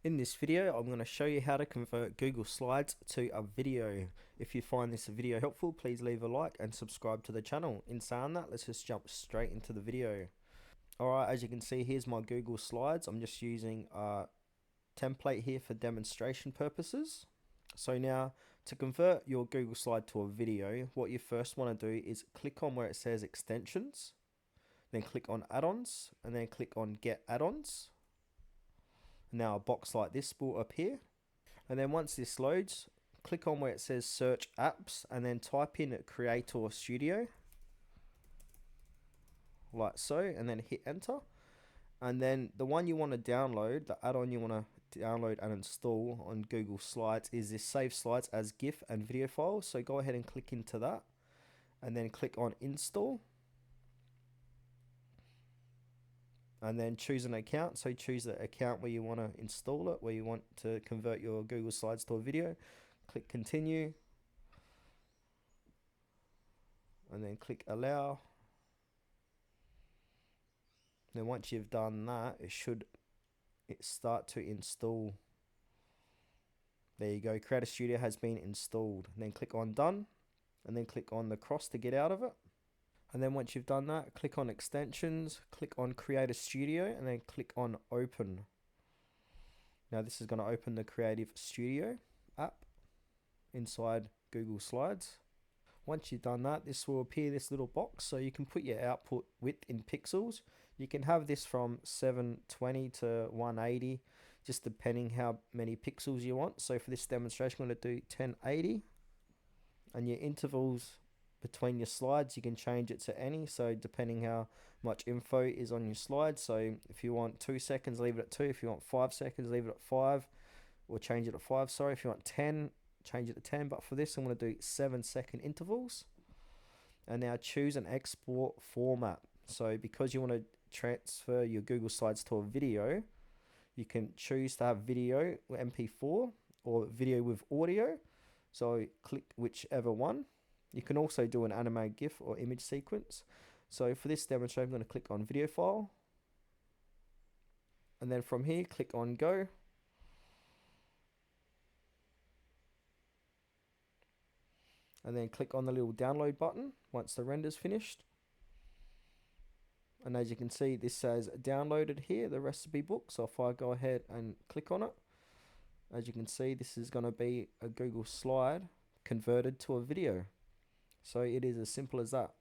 In this video, I'm going to show you how to convert Google Slides to a video. If you find this video helpful, please leave a like and subscribe to the channel. In saying that, let's just jump straight into the video. Alright, as you can see, here's my Google Slides. I'm just using a template here for demonstration purposes. So now, to convert your Google Slide to a video, what you first want to do is click on where it says extensions, then click on add-ons, and then click on get add-ons. Now a box like this will appear, and then once this loads, click on where it says search apps and then type in Creator Studio like so, and then hit enter. And then the one you want to download, the add-on you want to download and install on Google Slides is this Save Slides as GIF and video file. So go ahead and click into that and then click on install. And then choose an account. So choose the account where you want to install it, where you want to convert your Google Slides to a video. Click continue. And then click allow. Then once you've done that, it should start to install. There you go, Creator Studio has been installed. And then click on done. And then click on the cross to get out of it. And then once you've done that, click on extensions, click on Creator Studio, and then click on open. Now this is going to open the Creative Studio app inside Google Slides. Once you've done that, this will appear this little box, so you can put your output width in pixels. You can have this from 720 to 180, just depending how many pixels you want. So for this demonstration, I'm going to do 1080. And your intervals between your slides, you can change it to any, so depending how much info is on your slide. So if you want 2 seconds, leave it at 2. If you want 5 seconds, leave it at 5, or change it to 5, sorry. If you want 10, change it to 10, but for this I'm going to do 7-second intervals. And now choose an export format. So because you want to transfer your Google Slides to a video, you can choose to have video MP4 or video with audio. So click whichever one. You can also do an animated GIF or image sequence. So for this demonstration, I'm going to click on video file. And then from here, click on go. And then click on the little download button once the render's finished. And as you can see, this says downloaded here, the recipe book. So if I go ahead and click on it, as you can see, this is going to be a Google slide converted to a video. So it is as simple as that.